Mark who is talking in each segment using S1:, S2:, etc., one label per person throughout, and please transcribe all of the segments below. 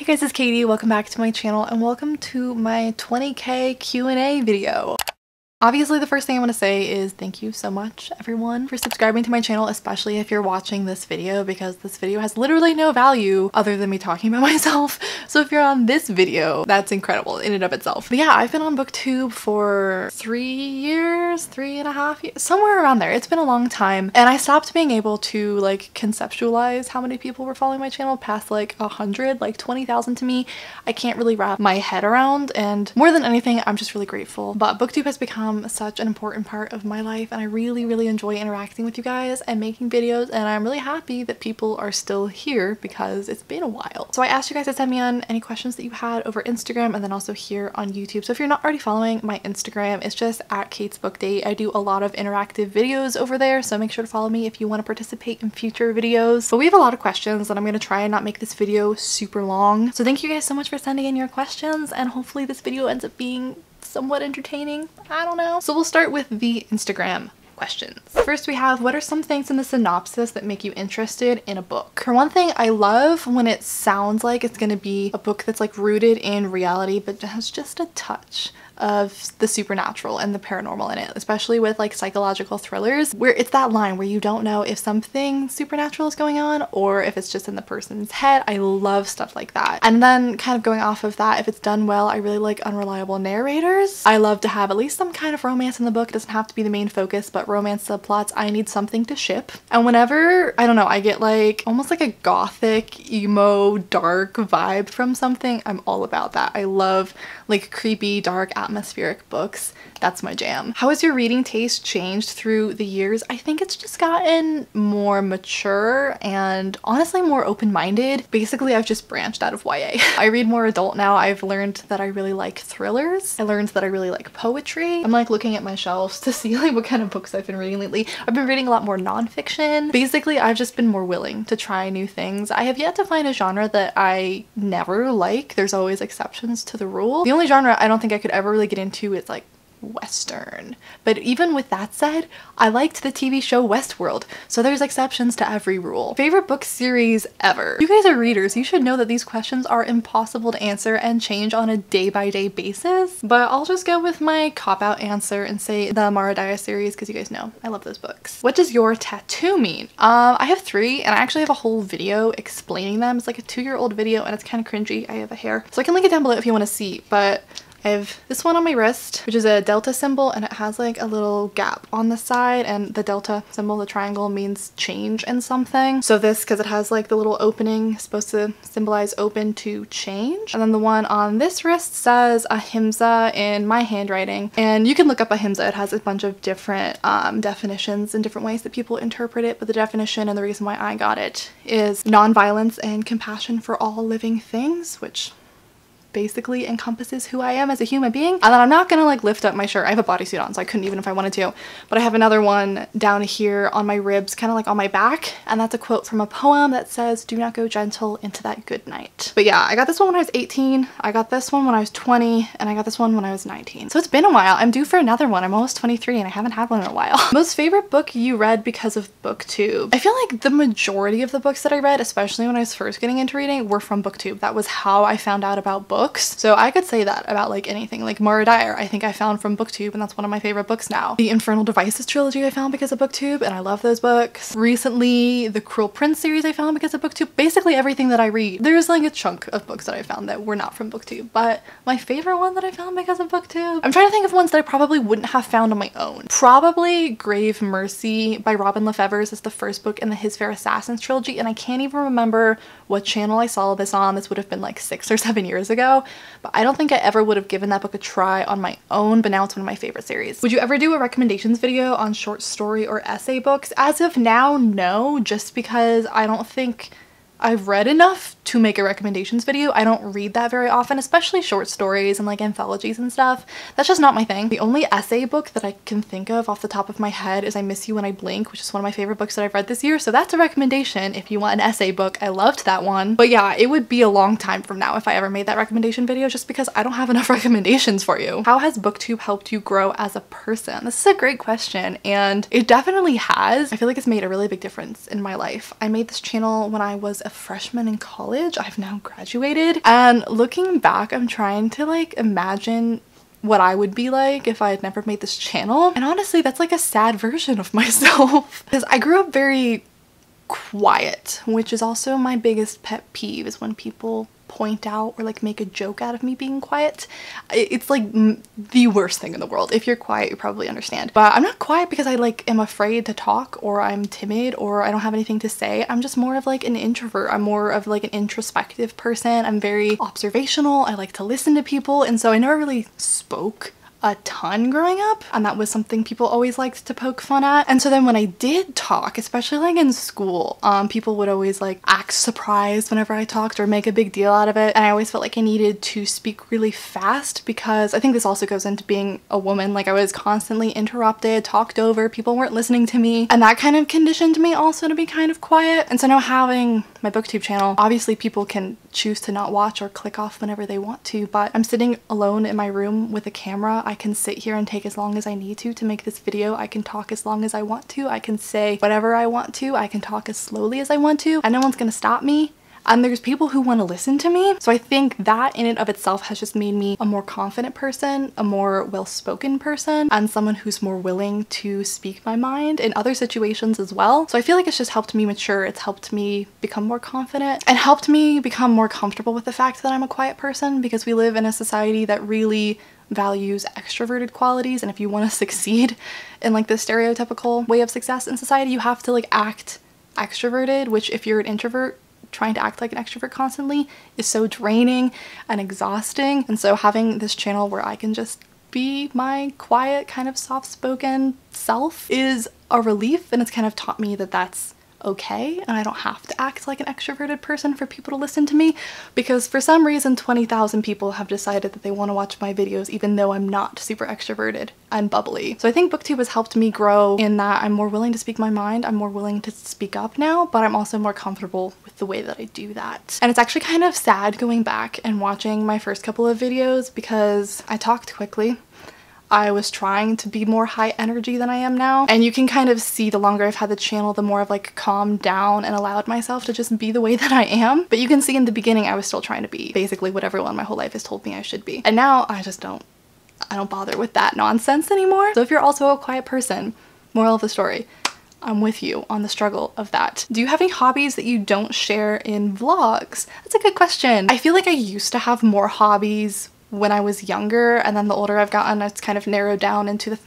S1: Hey guys, it's Katie. Welcome back to my channel and welcome to my 20k Q&A video. Obviously, the first thing I want to say is thank you so much, everyone, for subscribing to my channel, especially if you're watching this video, because this video has literally no value other than me talking about myself. So if you're on this video, that's incredible in and of itself. But yeah, I've been on booktube for 3 years, 3.5 years, somewhere around there. It's been a long time. And I stopped being able to like conceptualize how many people were following my channel past like 100, like 20,000 to me. I can't really wrap my head around. And more than anything, I'm just really grateful. But booktube has become such an important part of my life, and I really enjoy interacting with you guys and making videos, and I'm really happy that people are still here because it's been a while. So I asked you guys to send me on any questions that you had over Instagram and then also here on YouTube. So if you're not already following my Instagram, it's just at Katesbookdate. I do a lot of interactive videos over there, so make sure to follow me if you want to participate in future videos. But we have a lot of questions and I'm going to try and not make this video super long. So thank you guys so much for sending in your questions, and hopefully this video ends up being somewhat entertaining. I don't know. So we'll start with the Instagram questions. First we have, what are some things in the synopsis that make you interested in a book? For one thing, I love when it sounds like it's gonna be a book that's like rooted in reality but has just a touch of the supernatural and the paranormal in it, especially with like psychological thrillers where it's that line where you don't know if something supernatural is going on or if it's just in the person's head. I love stuff like that. And then kind of going off of that, if it's done well, I really like unreliable narrators. I love to have at least some kind of romance in the book. It doesn't have to be the main focus, but romance subplots, I need something to ship. And whenever, I don't know, I get like almost like a gothic, emo, dark vibe from something, I'm all about that. I love like creepy, dark, atmospheric books. That's my jam. How has your reading taste changed through the years? I think it's just gotten more mature and honestly more open-minded. Basically, I've just branched out of YA. I read more adult now. I've learned that I really like thrillers. I learned that I really like poetry. I'm like looking at my shelves to see like what kind of books I've been reading lately. I've been reading a lot more nonfiction. Basically, I've just been more willing to try new things. I have yet to find a genre that I never like. There's always exceptions to the rule. The only genre I don't think I could ever really get into is like Western. But even with that said, I liked the TV show Westworld, so there's exceptions to every rule. Favorite book series ever? You guys are readers. You should know that these questions are impossible to answer and change on a day-by-day basis, but I'll just go with my cop-out answer and say the Margot series because you guys know I love those books. What does your tattoo mean? I have 3 and I actually have a whole video explaining them. It's like a 2-year-old video and it's kind of cringy. I have a hair. So I can link it down below if you want to see, but I have this one on my wrist, which is a delta symbol, and it has like a little gap on the side, and the delta symbol, the triangle, means change in something. So this, because it has like the little opening, is supposed to symbolize open to change. And then the one on this wrist says ahimsa in my handwriting, and you can look up ahimsa. It has a bunch of different definitions and different ways that people interpret it, but the definition and the reason why I got it is nonviolence and compassion for all living things, which basically encompasses who I am as a human being. And then I'm not gonna like lift up my shirt. I have a bodysuit on, so I couldn't even if I wanted to, but I have another one down here on my ribs, kind of like on my back, and that's a quote from a poem that says, "Do not go gentle into that good night." But yeah, I got this one when I was 18, I got this one when I was 20, and I got this one when I was 19. So it's been a while. I'm due for another one. I'm almost 23 and I haven't had one in a while. Most favorite book you read because of booktube? I feel like the majority of the books that I read, especially when I was first getting into reading, were from booktube. That was how I found out about books. So I could say that about like anything. Like Margot, I think I found from booktube, and that's one of my favorite books now. The Infernal Devices trilogy I found because of booktube, and I love those books. Recently, the Cruel Prince series I found because of booktube. Basically everything that I read. There's like a chunk of books that I found that were not from booktube, but my favorite one that I found because of booktube, I'm trying to think of ones that I probably wouldn't have found on my own. Probably Grave Mercy by Robin Lefevre's is the first book in the His Fair Assassins trilogy, and I can't even remember what channel I saw this on. This would have been like 6 or 7 years ago. But I don't think I ever would have given that book a try on my own, but now it's one of my favorite series. Would you ever do a recommendations video on short story or essay books? As of now, no, just because I don't think I've read enough to make a recommendations video. I don't read that very often, especially short stories and like anthologies and stuff. That's just not my thing. The only essay book that I can think of off the top of my head is I Miss You When I Blink, which is one of my favorite books that I've read this year. So that's a recommendation if you want an essay book. I loved that one. But yeah, it would be a long time from now if I ever made that recommendation video, just because I don't have enough recommendations for you. How has booktube helped you grow as a person? This is a great question, and it definitely has. I feel like it's made a really big difference in my life. I made this channel when I was a freshman in college. I've now graduated, and looking back, I'm trying to like imagine what I would be like if I had never made this channel. And honestly, that's like a sad version of myself because I grew up very quiet, which is also my biggest pet peeve, is when people point out or like make a joke out of me being quiet. It's like the worst thing in the world. If you're quiet, you probably understand. But I'm not quiet because I like am afraid to talk, or I'm timid, or I don't have anything to say. I'm just more of like an introvert. I'm more of like an introspective person. I'm very observational. I like to listen to people, and so I never really spoke a ton growing up, and that was something people always liked to poke fun at. And so then when I did talk, especially like in school, people would always like act surprised whenever I talked or make a big deal out of it, and I always felt like I needed to speak really fast, because I think this also goes into being a woman. Like I was constantly interrupted, talked over, people weren't listening to me, and that kind of conditioned me also to be kind of quiet. And so now having my booktube channel, obviously people can choose to not watch or click off whenever they want to, but I'm sitting alone in my room with a camera. I can sit here and take as long as I need to make this video. I can talk as long as I want to. I can say whatever I want to. I can talk as slowly as I want to, and no one's gonna stop me. And there's people who want to listen to me. So I think that in and of itself has just made me a more confident person, a more well-spoken person, and someone who's more willing to speak my mind in other situations as well. So I feel like it's just helped me mature. It's helped me become more confident and helped me become more comfortable with the fact that I'm a quiet person, because we live in a society that really values extroverted qualities, and if you want to succeed in like the stereotypical way of success in society, you have to like act extroverted, which if you're an introvert, trying to act like an extrovert constantly is so draining and exhausting. And so having this channel where I can just be my quiet, kind of soft-spoken self is a relief, and it's kind of taught me that that's okay, and I don't have to act like an extroverted person for people to listen to me, because for some reason 20,000 people have decided that they want to watch my videos even though I'm not super extroverted and bubbly. So I think booktube has helped me grow in that I'm more willing to speak my mind, I'm more willing to speak up now, but I'm also more comfortable with the way that I do that. And it's actually kind of sad going back and watching my first couple of videos, because I talked quickly. I was trying to be more high energy than I am now, and you can kind of see the longer I've had the channel, the more I've like calmed down and allowed myself to just be the way that I am. But you can see in the beginning I was still trying to be basically what everyone my whole life has told me I should be, and now I don't bother with that nonsense anymore. So if you're also a quiet person, moral of the story, I'm with you on the struggle of that. Do you have any hobbies that you don't share in vlogs? That's a good question. I feel like I used to have more hobbies when I was younger, and then the older I've gotten, it's kind of narrowed down into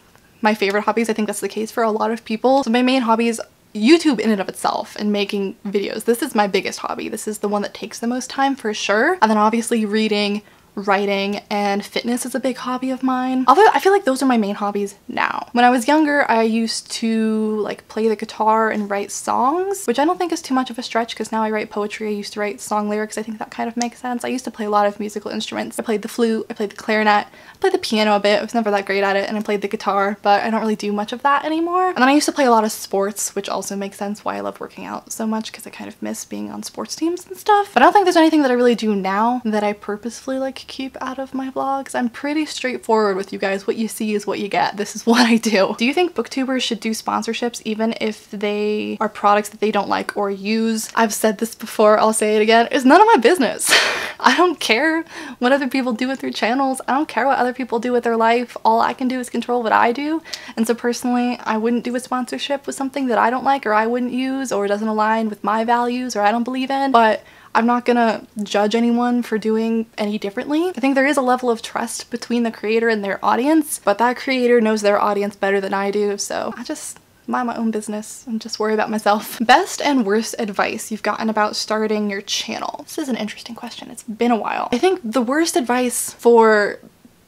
S1: my favorite hobbies. I think that's the case for a lot of people. So my main hobby is YouTube in and of itself and making videos. This is my biggest hobby. This is the one that takes the most time for sure. And then obviously reading, writing, and fitness is a big hobby of mine. Although I feel like those are my main hobbies now. When I was younger, I used to like play the guitar and write songs, which I don't think is too much of a stretch, because now I write poetry. I used to write song lyrics. I think that kind of makes sense. I used to play a lot of musical instruments. I played the flute, I played the clarinet, I played the piano a bit. I was never that great at it, and I played the guitar, but I don't really do much of that anymore. And then I used to play a lot of sports, which also makes sense why I love working out so much, because I kind of miss being on sports teams and stuff. But I don't think there's anything that I really do now that I purposefully like keep out of my vlogs. I'm pretty straightforward with you guys. What you see is what you get. This is what I do. Do you think booktubers should do sponsorships even if they are products that they don't like or use? I've said this before, I'll say it again. It's none of my business. I don't care what other people do with their channels. I don't care what other people do with their life. All I can do is control what I do. And so personally, I wouldn't do a sponsorship with something that I don't like, or I wouldn't use, or doesn't align with my values, or I don't believe in. But I'm not gonna judge anyone for doing any differently. I think there is a level of trust between the creator and their audience, but that creator knows their audience better than I do, so I just mind my own business and just worry about myself. Best and worst advice you've gotten about starting your channel? This is an interesting question. It's been a while. I think the worst advice for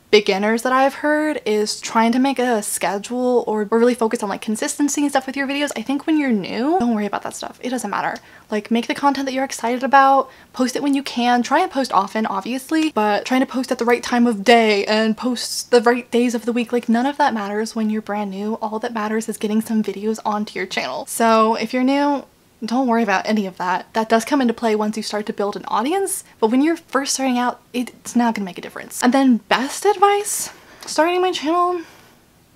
S1: beginners that I've heard is trying to make a schedule or really focus on like consistency and stuff with your videos. I think when you're new, don't worry about that stuff. It doesn't matter. Like, make the content that you're excited about, post it when you can. Try and post often, obviously, but trying to post at the right time of day and post the right days of the week, like none of that matters when you're brand new. All that matters is getting some videos onto your channel. So if you're new, don't worry about any of that. That does come into play once you start to build an audience, but when you're first starting out, it's not gonna make a difference. And then best advice starting my channel?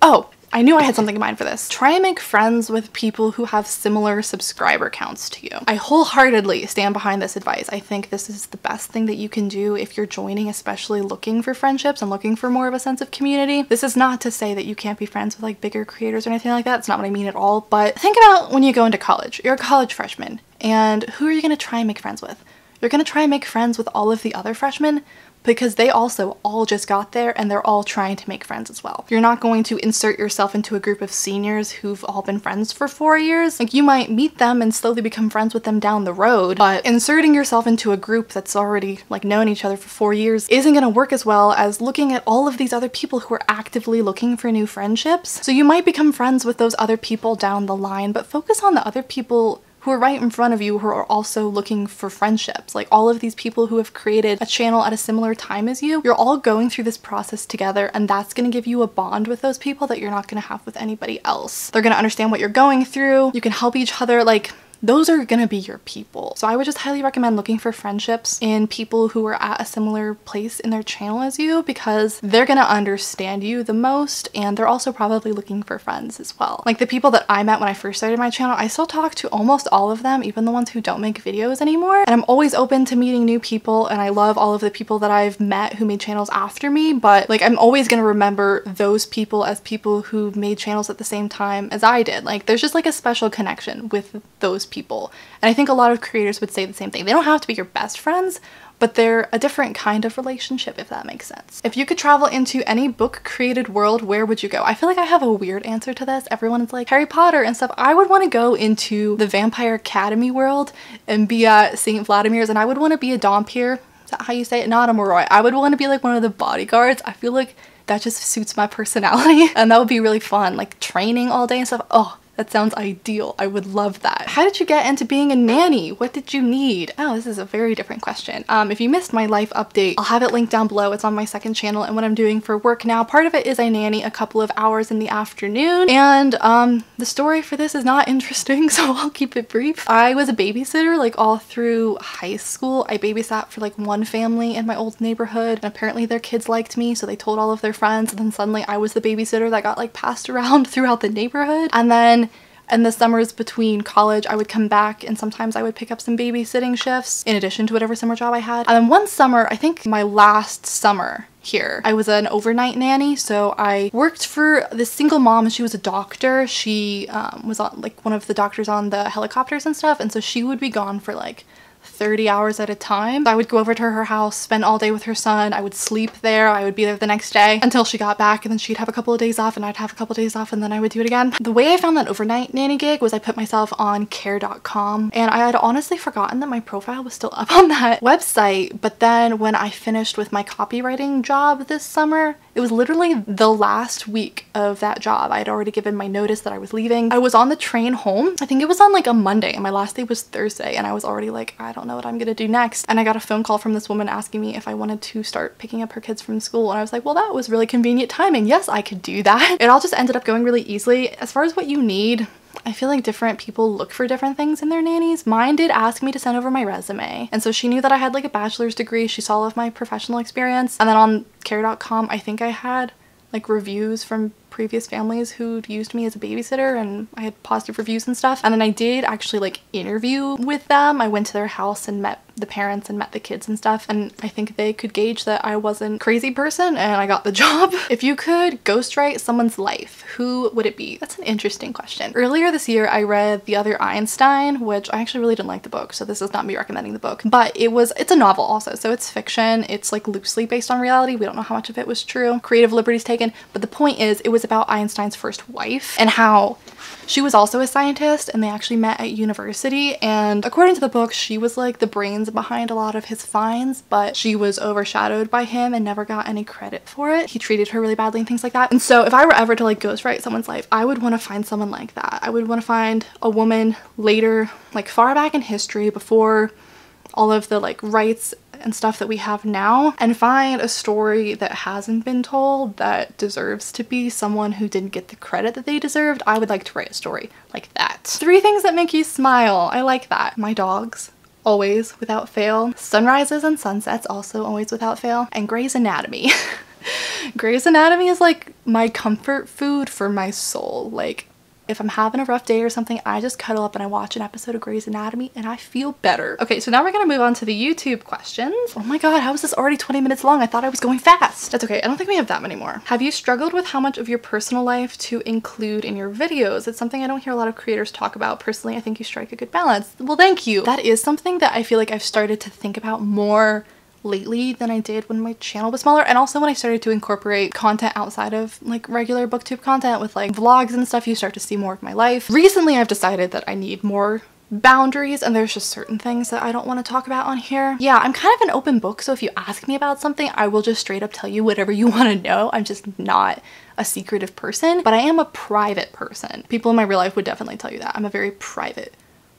S1: Oh, I knew I had something in mind for this. Try and make friends with people who have similar subscriber counts to you. I wholeheartedly stand behind this advice. I think this is the best thing that you can do if you're joining, especially looking for friendships and looking for more of a sense of community. This is not to say that you can't be friends with like bigger creators or anything like that. It's not what I mean at all. But think about when you go into college. You're a college freshman, and who are you going to try and make friends with? You're going to try and make friends with all of the other freshmen, because they also all just got there and they're all trying to make friends as well. You're not going to insert yourself into a group of seniors who've all been friends for 4 years. Like, you might meet them and slowly become friends with them down the road, but inserting yourself into a group that's already like known each other for 4 years isn't gonna work as well as looking at all of these other people who are actively looking for new friendships. So you might become friends with those other people down the line, but focus on the other people who are right in front of you who are also looking for friendships. Like, all of these people who have created a channel at a similar time as you, you're all going through this process together, and that's gonna give you a bond with those people that you're not gonna have with anybody else. They're gonna understand what you're going through. You can help each other. Like, those are gonna be your people. So I would just highly recommend looking for friendships in people who are at a similar place in their channel as you, because they're gonna understand you the most, and they're also probably looking for friends as well. Like, the people that I met when I first started my channel, I still talk to almost all of them, even the ones who don't make videos anymore. And I'm always open to meeting new people, and I love all of the people that I've met who made channels after me, but like, I'm always gonna remember those people as people who made channels at the same time as I did. Like, there's just like a special connection with those people. And I think a lot of creators would say the same thing. They don't have to be your best friends, but they're a different kind of relationship, if that makes sense. If you could travel into any book created world, where would you go? I feel like I have a weird answer to this. Everyone's like Harry Potter and stuff. I would want to go into the Vampire Academy world and be at St. Vladimir's, and I would want to be a Dompier. Is that how you say it? Not a Moroi. I would want to be like one of the bodyguards. I feel like that just suits my personality, and that would be really fun. Like, training all day and stuff. Oh, that sounds ideal. I would love that. How did you get into being a nanny? What did you need? Oh, this is a very different question. If you missed my life update, I'll have it linked down below. It's on my second channel, and what I'm doing for work now, part of it is I nanny a couple of hours in the afternoon, and the story for this is not interesting, so I'll keep it brief. I was a babysitter like all through high school. I babysat for like one family in my old neighborhood, and apparently their kids liked me, so they told all of their friends, and then suddenly I was the babysitter that got like passed around throughout the neighborhood. And then in the summers between college, I would come back and sometimes I would pick up some babysitting shifts in addition to whatever summer job I had. And then one summer, I think my last summer here, I was an overnight nanny. So I worked for this single mom, and she was a doctor. She was on like one of the doctors on the helicopters and stuff. And so she would be gone for like 30 hours at a time. I would go over to her house, spend all day with her son. I would sleep there. I would be there the next day until she got back, and then she'd have a couple of days off and I'd have a couple of days off, and then I would do it again. The way I found that overnight nanny gig was I put myself on care.com, and I had honestly forgotten that my profile was still up on that website. But then when I finished with my copywriting job this summer, it was literally the last week of that job. I had already given my notice that I was leaving. I was on the train home. I think it was on like a Monday, and my last day was Thursday, and I was already like, I don't know what I'm gonna do next. And I got a phone call from this woman asking me if I wanted to start picking up her kids from school, and I was like, well, that was really convenient timing. Yes, I could do that. It all just ended up going really easily. As far as what you need, I feel like different people look for different things in their nannies. Mine did ask me to send over my resume, and so she knew that I had like a bachelor's degree. She saw all of my professional experience. And then on care.com, I think I had like reviews from previous families who'd used me as a babysitter, and I had positive reviews and stuff. And then I did actually like interview with them. I went to their house and met the parents and met the kids and stuff, and I think they could gauge that I wasn't a crazy person, and I got the job. If you could ghostwrite someone's life, who would it be? That's an interesting question. Earlier this year, I read The Other Einstein, which I actually really didn't like the book, so this is not me recommending the book, but it's a novel also, so it's fiction. It's like loosely based on reality. We don't know how much of it was true. Creative liberties taken, but the point is, it was about Einstein's first wife and how she was also a scientist, and they actually met at university, and according to the book, she was like the brains behind a lot of his finds, but she was overshadowed by him and never got any credit for it. He treated her really badly and things like that. And so if I were ever to like ghostwrite someone's life, I would want to find someone like that. I would want to find a woman later, like far back in history, before all of the like rights and stuff that we have now, and find a story that hasn't been told that deserves to be someone who didn't get the credit that they deserved. I would like to write a story like that. 3 things that make you smile. I like that. My dogs, always without fail. Sunrises and sunsets, also always without fail. And Grey's Anatomy. Grey's Anatomy is like my comfort food for my soul. Like, if I'm having a rough day or something, I just cuddle up and I watch an episode of Grey's Anatomy and I feel better. Okay, so now we're gonna move on to the YouTube questions. Oh my god, how is this already 20 minutes long? I thought I was going fast. That's okay, I don't think we have that many more. Have you struggled with how much of your personal life to include in your videos? It's something I don't hear a lot of creators talk about. Personally, I think you strike a good balance. Well, thank you. That is something that I feel like I've started to think about more lately than I did when my channel was smaller, and also when I started to incorporate content outside of like regular booktube content with like vlogs and stuff. You start to see more of my life. Recently I've decided that I need more boundaries, and there's just certain things that I don't want to talk about on here. Yeah, I'm kind of an open book, so if you ask me about something, I will just straight up tell you whatever you want to know. I'm just not a secretive person, but I am a private person. People in my real life would definitely tell you that. I'm a very private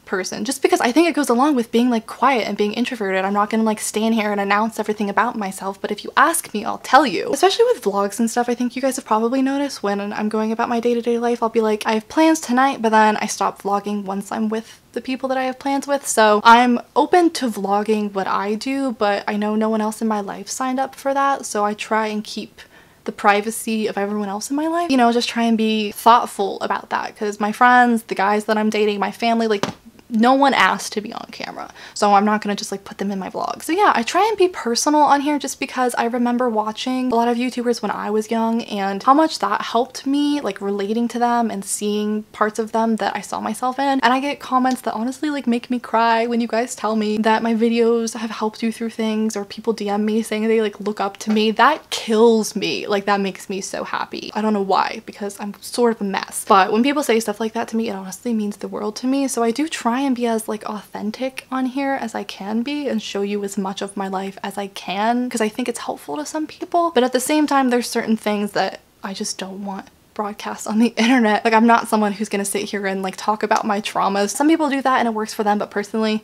S1: person, just because I think it goes along with being like quiet and being introverted. I'm not gonna like stand here and announce everything about myself, but if you ask me, I'll tell you. Especially with vlogs and stuff, I think you guys have probably noticed when I'm going about my day-to-day life, I'll be like, I have plans tonight, but then I stop vlogging once I'm with the people that I have plans with. So I'm open to vlogging what I do, but I know no one else in my life signed up for that, so I try and keep the privacy of everyone else in my life. You know, just try and be thoughtful about that, because my friends, the guys that I'm dating, my family, like, no one asked to be on camera, so I'm not gonna just like put them in my vlog. So yeah, I try and be personal on here just because I remember watching a lot of YouTubers when I was young and how much that helped me, like relating to them and seeing parts of them that I saw myself in. And I get comments that honestly like make me cry when you guys tell me that my videos have helped you through things, or people DM me saying they like look up to me. That kills me. Like, that makes me so happy. I don't know why, because I'm sort of a mess, but when people say stuff like that to me, it honestly means the world to me. So I do try and be as like authentic on here as I can be and show you as much of my life as I can, because I think it's helpful to some people. But at the same time, there's certain things that I just don't want broadcast on the internet. Like, I'm not someone who's gonna sit here and like talk about my traumas. Some people do that and it works for them, but personally,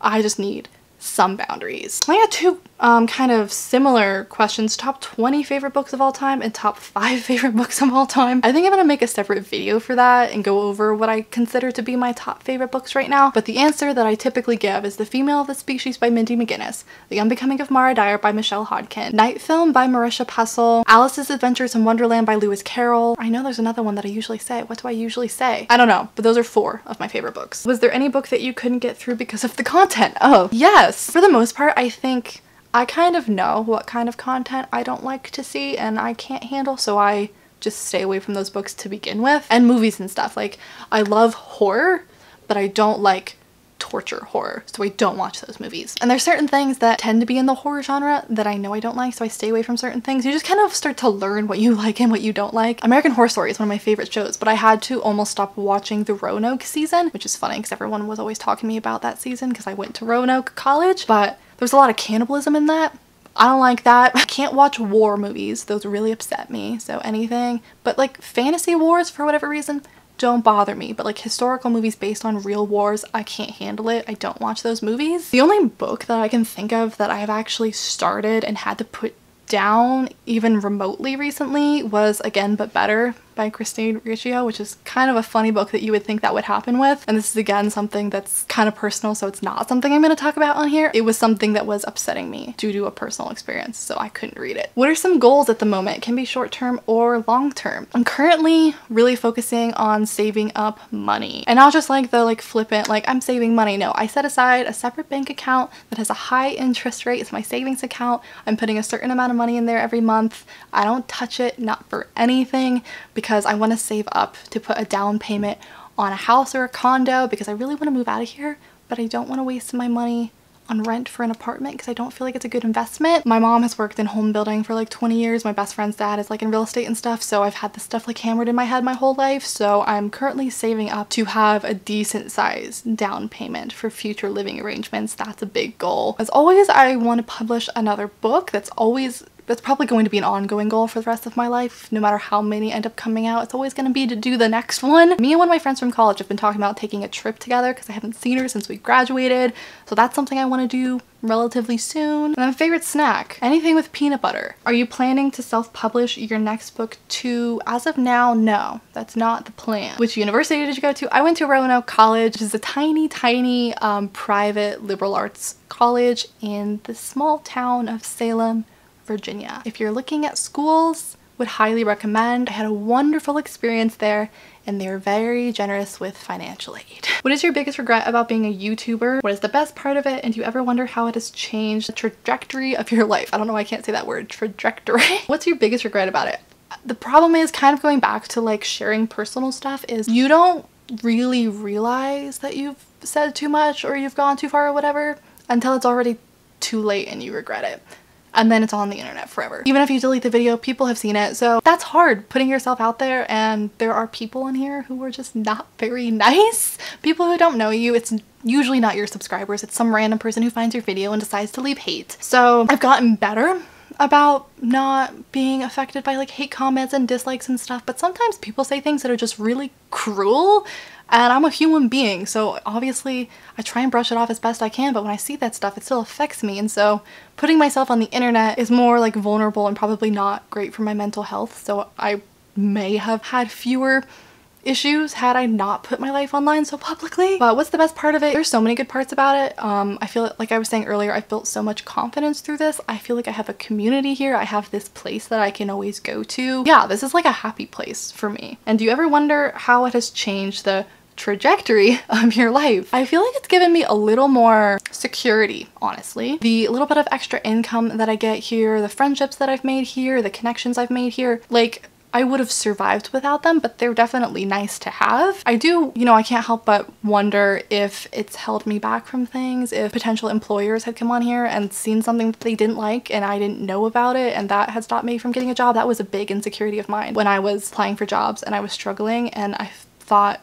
S1: I just need some boundaries. I got two kind of similar questions: top 20 favorite books of all time and top 5 favorite books of all time. I think I'm gonna make a separate video for that and go over what I consider to be my top favorite books right now. But the answer that I typically give is The Female of the Species by Mindy McGinnis, The Unbecoming of Mara Dyer by Michelle Hodkin, Night Film by Marisha Pessl, Alice's Adventures in Wonderland by Lewis Carroll. I know there's another one that I usually say. What do I usually say? I don't know, but those are 4 of my favorite books. Was there any book that you couldn't get through because of the content? Oh, yes. For the most part, I think I kind of know what kind of content I don't like to see and I can't handle, so I just stay away from those books to begin with. And movies and stuff. Like, I love horror, but I don't like torture horror, so I don't watch those movies. And there's certain things that tend to be in the horror genre that I know I don't like, so I stay away from certain things. You just kind of start to learn what you like and what you don't like. American Horror Story is one of my favorite shows, but I had to almost stop watching the Roanoke season, which is funny because everyone was always talking to me about that season because I went to Roanoke College, but there's a lot of cannibalism in that. I don't like that. I can't watch war movies. Those really upset me. So anything, but like fantasy wars for whatever reason, don't bother me. But like historical movies based on real wars, I can't handle it. I don't watch those movies. The only book that I can think of that I've actually started and had to put down even remotely recently was Again But Better by Christine Riccio, which is kind of a funny book that you would think that would happen with. And this is again something that's kind of personal, so it's not something I'm going to talk about on here. It was something that was upsetting me due to a personal experience, so I couldn't read it. What are some goals at the moment? It can be short-term or long-term. I'm currently really focusing on saving up money, and not just like the like flippant like I'm saving money. No, I set aside a separate bank account that has a high interest rate. It's my savings account. I'm putting a certain amount of money in there every month. I don't touch it, not for anything, because I want to save up to put a down payment on a house or a condo, because I really want to move out of here, but I don't want to waste my money on rent for an apartment because I don't feel like it's a good investment. My mom has worked in home building for like 20 years. My best friend's dad is like in real estate and stuff, so I've had this stuff like hammered in my head my whole life. So I'm currently saving up to have a decent size down payment for future living arrangements. That's a big goal. As always, I want to publish another book. That's probably going to be an ongoing goal for the rest of my life. No matter how many end up coming out, it's always going to be to do the next one. Me and one of my friends from college have been talking about taking a trip together because I haven't seen her since we graduated. So that's something I want to do relatively soon. And then favorite snack, anything with peanut butter. Are you planning to self-publish your next book too? As of now, no, that's not the plan. Which university did you go to? I went to Roanoke College, which is a tiny private liberal arts college in the small town of Salem, Virginia. If you're looking at schools, would highly recommend. I had a wonderful experience there and they're very generous with financial aid. What is your biggest regret about being a YouTuber? What is the best part of it? And do you ever wonder how it has changed the trajectory of your life? I don't know why I can't say that word, trajectory. What's your biggest regret about it? The problem is, kind of going back to like sharing personal stuff, is you don't really realize that you've said too much or you've gone too far or whatever until it's already too late and you regret it. And then it's on the internet forever. Even if you delete the video, people have seen it. So that's hard, putting yourself out there, and there are people in here who are just not very nice. People who don't know you. It's usually not your subscribers. It's some random person who finds your video and decides to leave hate. So I've gotten better about not being affected by like hate comments and dislikes and stuff, but sometimes people say things that are just really cruel, and I'm a human being, so obviously I try and brush it off as best I can, but when I see that stuff, it still affects me. And so putting myself on the internet is more like vulnerable and probably not great for my mental health. So I may have had fewer issues had I not put my life online so publicly. But what's the best part of it? There's so many good parts about it. I feel like I was saying earlier, I've built so much confidence through this. I feel like I have a community here. I have this place that I can always go to. Yeah, this is like a happy place for me. And do you ever wonder how it has changed the trajectory of your life? I feel like it's given me a little more security, honestly. The little bit of extra income that I get here, the friendships that I've made here, the connections I've made here, like, I would have survived without them, but they're definitely nice to have. I do, you know, I can't help but wonder if it's held me back from things, if potential employers had come on here and seen something that they didn't like and I didn't know about it, and that had stopped me from getting a job. That was a big insecurity of mine when I was applying for jobs and I was struggling, and I thought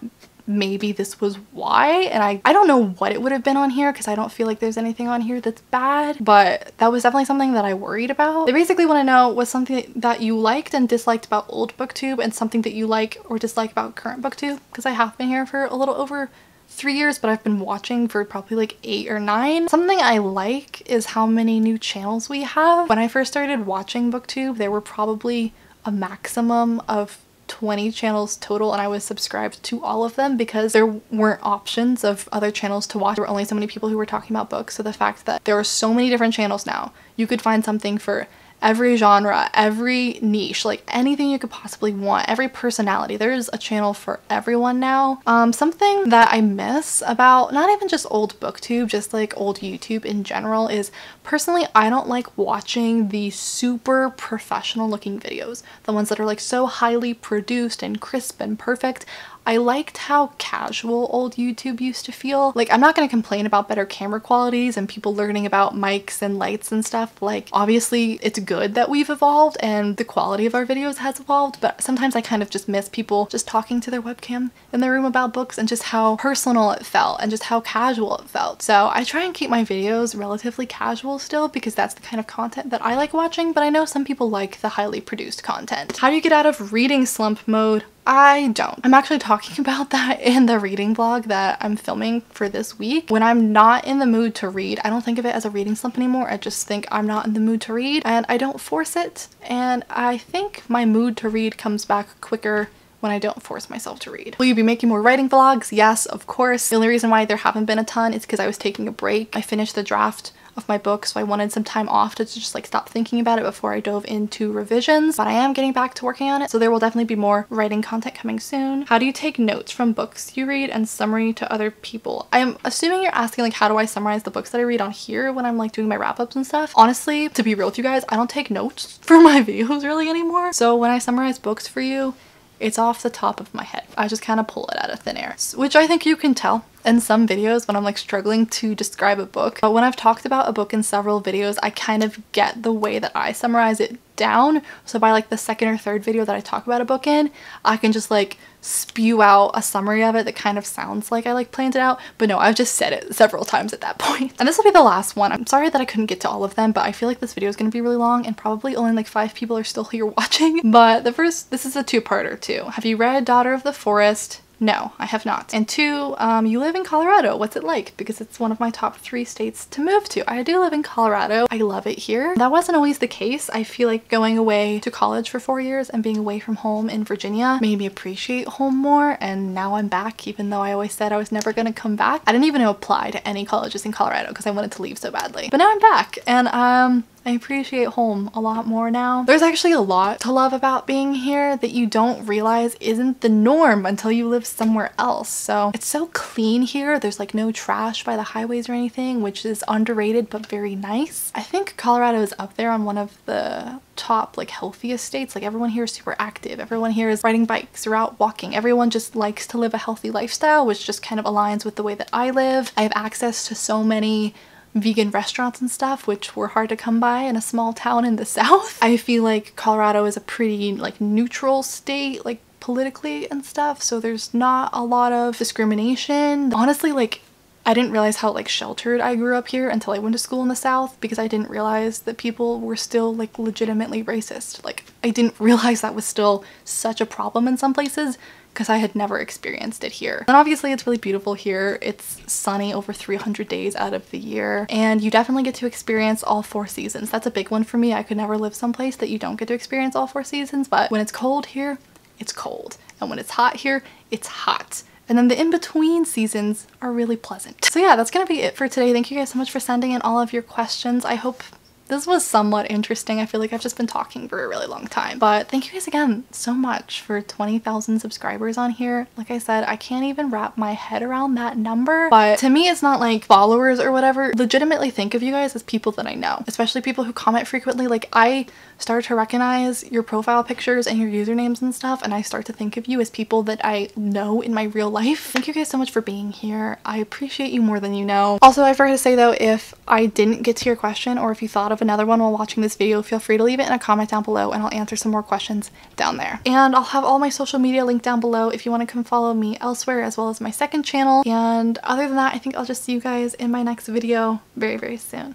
S1: maybe this was why. And I don't know what it would have been on here, because I don't feel like there's anything on here that's bad, but that was definitely something that I worried about. They basically want to know what's something that you liked and disliked about old booktube and something that you like or dislike about current booktube, because I have been here for a little over 3 years, but I've been watching for probably like 8 or 9. Something I like is how many new channels we have. When I first started watching booktube, there were probably a maximum of 20 channels total, and I was subscribed to all of them because there weren't options of other channels to watch. There were only so many people who were talking about books, so the fact that there are so many different channels now, you could find something for every genre, every niche, like anything you could possibly want, every personality. There's a channel for everyone now. Something that I miss about not even just old booktube, just like old YouTube in general, is personally I don't like watching the super professional looking videos, the ones that are like so highly produced and crisp and perfect. I liked how casual old YouTube used to feel. Like, I'm not gonna complain about better camera qualities and people learning about mics and lights and stuff. Like, obviously it's good that we've evolved and the quality of our videos has evolved, but sometimes I kind of just miss people just talking to their webcam in their room about books and just how personal it felt and just how casual it felt. So I try and keep my videos relatively casual still, because that's the kind of content that I like watching, but I know some people like the highly produced content. How do you get out of reading slump mode? I don't. I'm actually talking about that in the reading vlog that I'm filming for this week. When I'm not in the mood to read, I don't think of it as a reading slump anymore. I just think I'm not in the mood to read, and I don't force it. And I think my mood to read comes back quicker when I don't force myself to read. Will you be making more writing vlogs? Yes, of course. The only reason why there haven't been a ton is because I was taking a break. I finished the draft of my book, so I wanted some time off to just like stop thinking about it before I dove into revisions, but I am getting back to working on it, so there will definitely be more writing content coming soon. How do you take notes from books you read and summary to other people? I'm assuming you're asking like how do I summarize the books that I read on here when I'm like doing my wrap-ups and stuff. Honestly, to be real with you guys, I don't take notes for my videos really anymore, so when I summarize books for you, it's off the top of my head. I just kind of pull it out of thin air, which I think you can tell in some videos when I'm like struggling to describe a book. But when I've talked about a book in several videos, I kind of get the way that I summarize it down. So by like the second or third video that I talk about a book in, I can just like spew out a summary of it that kind of sounds like I like planned it out. But no, I've just said it several times at that point. And this will be the last one. I'm sorry that I couldn't get to all of them, but I feel like this video is going to be really long and probably only like 5 people are still here watching. But this is a two-parter too. Have you read Daughter of the Forest? No, I have not. And 2, you live in Colorado. What's it like? Because it's one of my top 3 states to move to. I do live in Colorado. I love it here. That wasn't always the case. I feel like going away to college for 4 years and being away from home in Virginia made me appreciate home more, and now I'm back, even though I always said I was never gonna come back. I didn't even apply to any colleges in Colorado because I wanted to leave so badly. But now I'm back, and I appreciate home a lot more now. There's actually a lot to love about being here that you don't realize isn't the norm until you live somewhere else. So it's so clean here. There's like no trash by the highways or anything, which is underrated but very nice. I think Colorado is up there on one of the top like healthiest states. Like everyone here is super active. Everyone here is riding bikes or out walking. Everyone just likes to live a healthy lifestyle, which just kind of aligns with the way that I live. I have access to so many vegan restaurants and stuff, which were hard to come by in a small town in the South. I feel like Colorado is a pretty like neutral state, like politically and stuff, so there's not a lot of discrimination. Honestly, like I didn't realize how like sheltered I grew up here until I went to school in the South, because I didn't realize that people were still like legitimately racist. Like I didn't realize that was still such a problem in some places, because I had never experienced it here. And obviously it's really beautiful here. It's sunny over 300 days out of the year, and you definitely get to experience all 4 seasons. That's a big one for me. I could never live someplace that you don't get to experience all 4 seasons, but when it's cold here, it's cold. And when it's hot here, it's hot. And then the in-between seasons are really pleasant. So yeah, that's gonna be it for today. Thank you guys so much for sending in all of your questions. I hope this was somewhat interesting. I feel like I've just been talking for a really long time. But thank you guys again so much for 20,000 subscribers on here. Like I said, I can't even wrap my head around that number. But to me, it's not like followers or whatever. Legitimately think of you guys as people that I know, especially people who comment frequently. Like I start to recognize your profile pictures and your usernames and stuff, and I start to think of you as people that I know in my real life. Thank you guys so much for being here. I appreciate you more than you know. Also, I forgot to say though, if I didn't get to your question, or if you thought of another one while watching this video, feel free to leave it in a comment down below and I'll answer some more questions down there. And I'll have all my social media linked down below if you want to come follow me elsewhere, as well as my second channel. And other than that, I think I'll just see you guys in my next video very, very soon.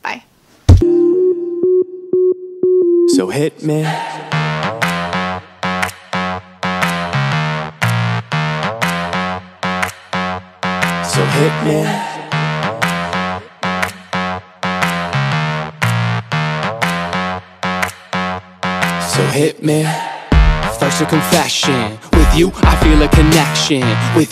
S1: Bye.
S2: So hit me. So hit me. So hit me. First a confession. With you, I feel a connection. With